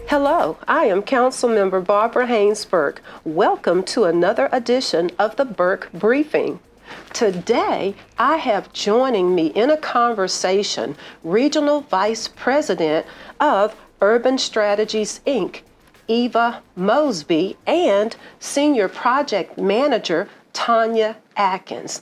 Hello, I am Councilmember Barbara Haynes Burke. Welcome to another edition of the Burke Briefing. Today, I have joining me in a conversation Regional Vice President of Urban Strategies, Inc., Eva Mosby, and Senior Project Manager Tanya Atkins.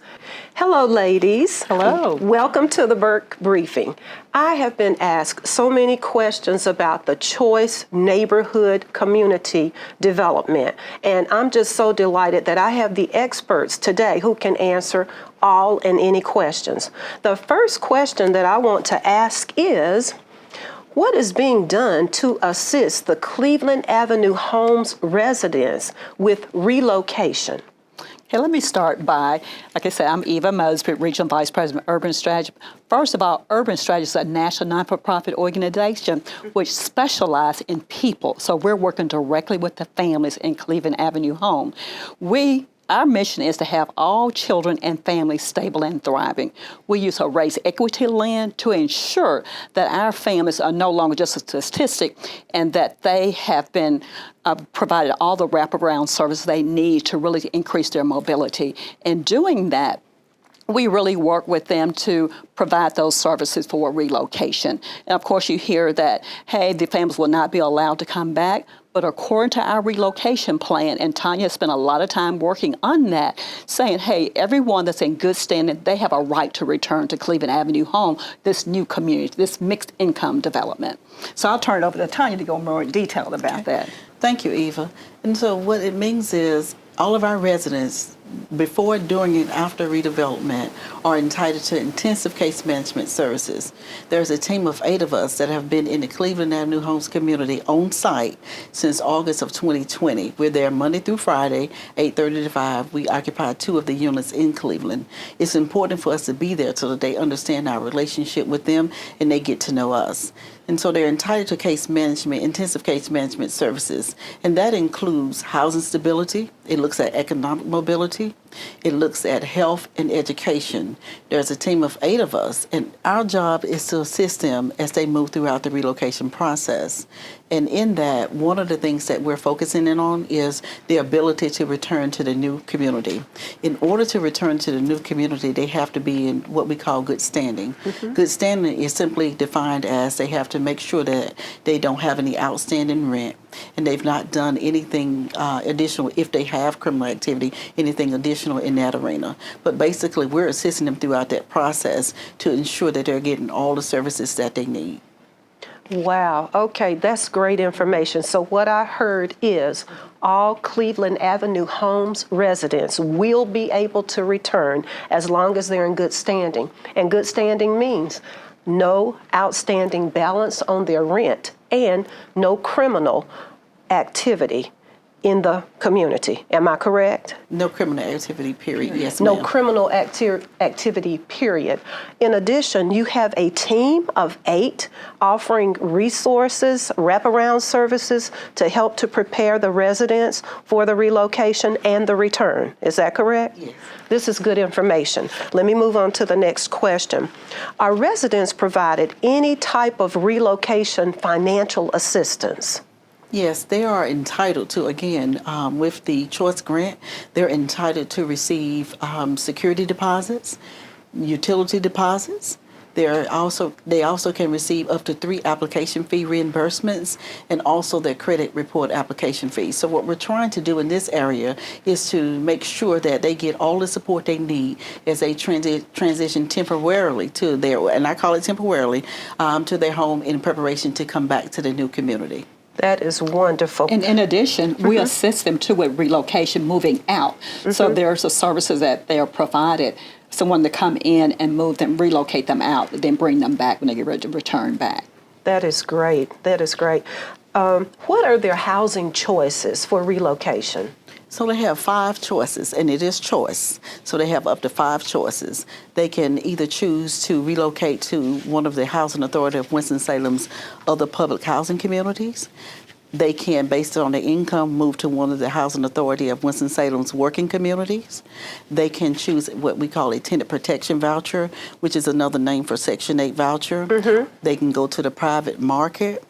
Hello, ladies. Hello. Welcome to the Burke Briefing. I have been asked so many questions about the Choice Neighborhood Community Development, and I'm just so delighted that I have the experts today who can answer all and any questions. The first question that I want to ask is, what is being done to assist the Cleveland Avenue Homes residents with relocation? Okay, let me start by, like I said, I'm Eva Mosby, Regional Vice President of Urban Strategy. First of all, Urban Strategy is a national non-for-profit organization which specializes in people. So we're working directly with the families in Cleveland Avenue Home. Our mission is to have all children and families stable and thriving. We use a race equity lens to ensure that our families are no longer just a statistic and that they have been provided all the wraparound services they need to really increase their mobility. In doing that, we really work with them to provide those services for relocation. And of course, you hear that, hey, the families will not be allowed to come back. But according to our relocation plan, and Tanya spent a lot of time working on that, saying, hey, everyone that's in good standing, they have a right to return to Cleveland Avenue Home, this new community, this mixed income development. So I'll turn it over to Tanya to go more in detail about that. Thank you, Eva. And so what it means is all of our residents, before, during, and after redevelopment, are entitled to intensive case management services. There's a team of 8 of us that have been in the Cleveland Avenue Homes community on site since August of 2020. We're there Monday through Friday, 8:30 to 5. We occupy 2 of the units in Cleveland. It's important for us to be there so that they understand our relationship with them and they get to know us. And so they're entitled to case management, intensive case management services. And that includes housing stability. It looks at economic mobility. It looks at health and education. There's a team of 8 of us, and our job is to assist them as they move throughout the relocation process. And in that, one of the things that we're focusing in on is the ability to return to the new community. In order to return to the new community, they have to be in what we call good standing. Mm-hmm. Good standing is simply defined as they have to make sure that they don't have any outstanding rent and they've not done anything additional, if they have criminal activity, anything additional in that arena. But basically, we're assisting them throughout that process to ensure that they're getting all the services that they need. Wow, okay, that's great information. So what I heard is all Cleveland Avenue Homes residents will be able to return as long as they're in good standing. And good standing means no outstanding balance on their rent and no criminal activity in the community. Am I correct? No criminal activity, period. Yes, no ma'am. criminal activity, period. In addition, you have a team of 8 offering resources, wraparound services to help to prepare the residents for the relocation and the return. Is that correct? Yes. This is good information. Let me move on to the next question. Are residents provided any type of relocation financial assistance? Yes, they are entitled to, again, with the Choice Grant, they're entitled to receive security deposits, utility deposits. They also can receive up to 3 application fee reimbursements and also their credit report application fees. So what we're trying to do in this area is to make sure that they get all the support they need as they transition temporarily to their, and I call it temporarily, to their home in preparation to come back to the new community. That is wonderful. And in addition, we assist them too with relocation, moving out. So there's the services that they are provided, someone to come in and move them, relocate them out, then bring them back when they get ready to return back. That is great. That is great. What are their housing choices for relocation? So they have 5 choices, and it is choice. So they have up to 5 choices. They can either choose to relocate to one of the Housing Authority of Winston-Salem's other public housing communities. they can, based on their income, move to one of the Housing Authority of Winston-Salem's working communities. They can choose what we call a tenant protection voucher, which is another name for Section 8 voucher. They can go to the private market,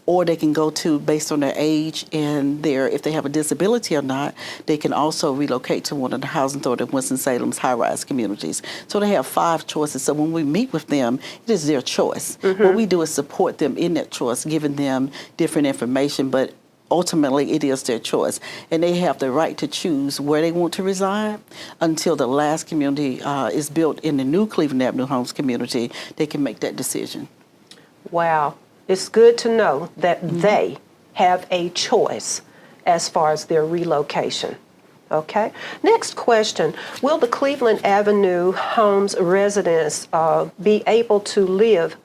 or they can go to, based on their age and if they have a disability or not, they can also relocate to one of the Housing Authority of Winston-Salem's high-rise communities. So they have 5 choices. So when we meet with them, it is their choice. What we do is support them in that choice, giving them different information, but ultimately it is their choice. And they have the right to choose where they want to reside until the last community is built in the new Cleveland Avenue Homes community. They can make that decision. Wow. It's good to know that they have a choice as far as their relocation. Okay. Next question. Will the Cleveland Avenue Homes residents be able to live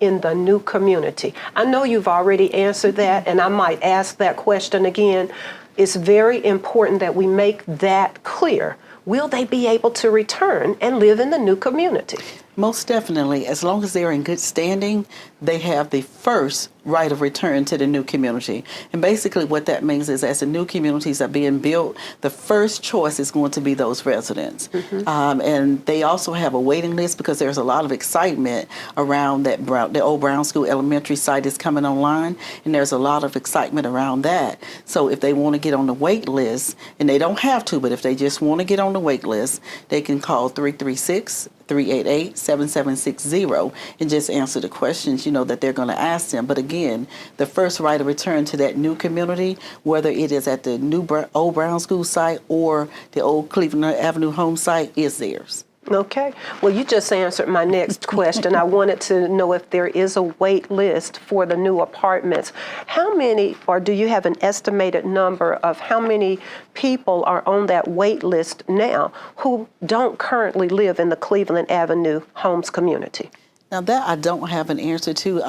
in the new community? I know you've already answered that, and I might ask that question again. It's very important that we make that clear. Will they be able to return and live in the new community? Most definitely. As long as they're in good standing, they have the first right of return to the new community. And basically what that means is as the new communities are being built, the first choice is going to be those residents. And they also have a waiting list because there's a lot of excitement around the old Brown School Elementary site is coming online, and there's a lot of excitement around that. So if they want to get on the wait list, and they don't have to, but if they just want to get on the wait list, they can call 336-388-7760 and just answer the questions, that they're going to ask them. But again, the first right of return to that new community, whether it is at the new old Brown School site or the old Cleveland Avenue home site, is theirs. Okay. Well, you just answered my next question. I wanted to know if there is a wait list for the new apartments. How many, or do you have an estimated number of how many people are on that wait list now who don't currently live in the Cleveland Avenue Homes community? Now that I don't have an answer to.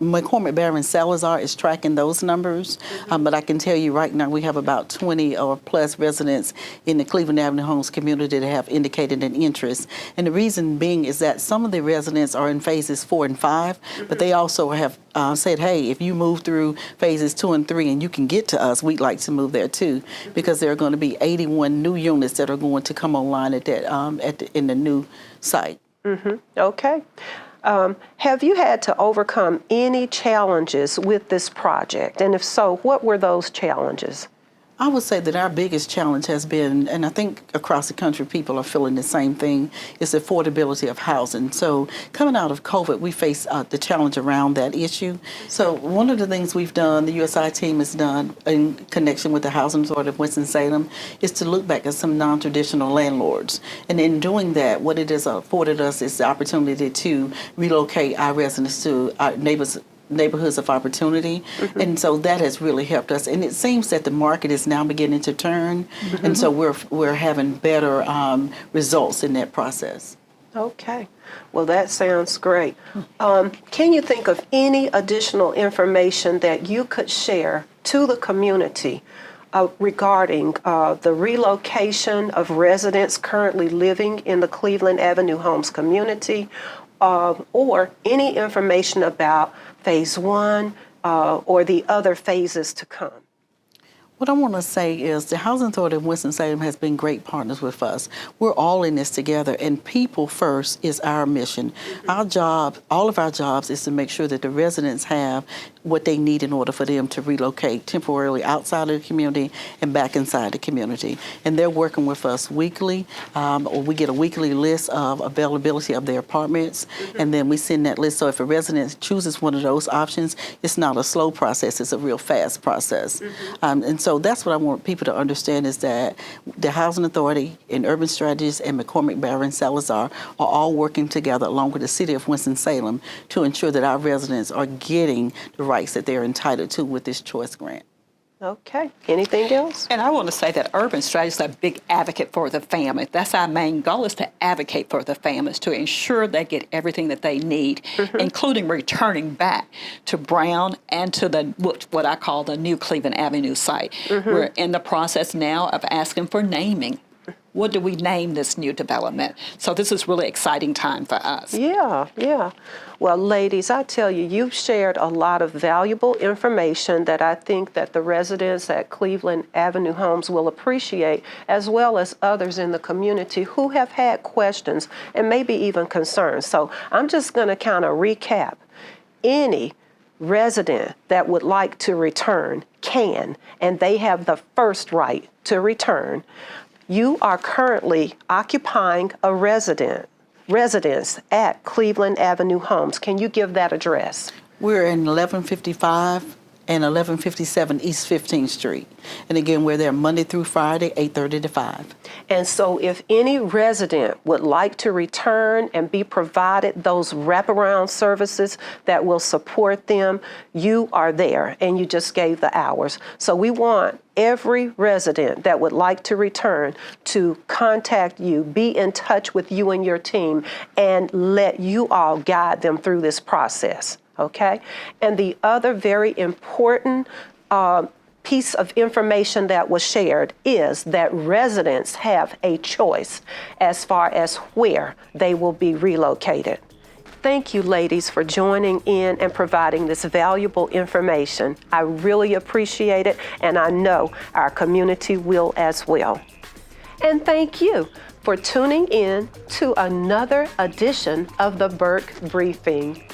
McCormick Barron Salazar is tracking those numbers, but I can tell you right now we have about 20 or plus residents in the Cleveland Avenue Homes community that have indicated an interest. And the reason being is that some of the residents are in phases 4 and 5, but they also have said, hey, if you move through phases 2 and 3 and you can get to us, we'd like to move there too, because there are going to be 81 new units that are going to come online at that in the new site. Okay. Have you had to overcome any challenges with this project? And if so, what were those challenges? I would say that our biggest challenge has been, and I think across the country people are feeling the same thing, is the affordability of housing. So coming out of COVID, we face the challenge around that issue. So one of the things we've done, the USI team has done in connection with the Housing Authority of Winston-Salem, is to look back at some non-traditional landlords. And in doing that, what it has afforded us is the opportunity to relocate our residents to our neighborhoods of opportunity, and so that has really helped us. And it seems that the market is now beginning to turn, and so we're having better results in that process. Okay, well that sounds great. Can you think of any additional information that you could share to the community regarding the relocation of residents currently living in the Cleveland Avenue Homes community, or any information about Phase 1 or the other phases to come? What I want to say is the Housing Authority of Winston-Salem has been great partners with us. We're all in this together, and people first is our mission. Our job, all of our jobs, is to make sure that the residents have what they need in order for them to relocate temporarily outside of the community and back inside the community. And they're working with us weekly, or we get a weekly list of availability of their apartments, and then we send that list. So if a resident chooses one of those options, it's not a slow process, it's a real fast process. And so that's what I want people to understand, is that the Housing Authority and Urban Strategies and McCormick Barron Salazar are all working together along with the City of Winston-Salem to ensure that our residents are getting the rights that they're entitled to with this choice grant. Okay. Anything else? And I want to say that Urban Strategies is a big advocate for the family. That's our main goal, is to advocate for the families, to ensure they get everything that they need, including returning back to Brown and to the what I call the new Cleveland Avenue site. We're in the process now of asking for naming what do we name this new development? So this is really exciting time for us. Yeah, yeah. Well, ladies, I tell you, you've shared a lot of valuable information that I think that the residents at Cleveland Avenue Homes will appreciate, as well as others in the community who have had questions and maybe even concerns. So I'm just going to kind of recap. Any resident that would like to return can, and they have the first right to return. You are currently occupying a residence at Cleveland Avenue Homes. Can you give that address? We're in 1155 and 1157 East 15th Street. And again, we're there Monday through Friday, 8:30 to 5. And so if any resident would like to return and be provided those wraparound services that will support them, you are there, and you just gave the hours. So we want every resident that would like to return to contact you, be in touch with you and your team, and let you all guide them through this process, okay? And the other very important piece of information that was shared is that residents have a choice as far as where they will be relocated. Thank you, ladies, for joining in and providing this valuable information. I really appreciate it, and I know our community will as well. And thank you for tuning in to another edition of the Burke Briefing.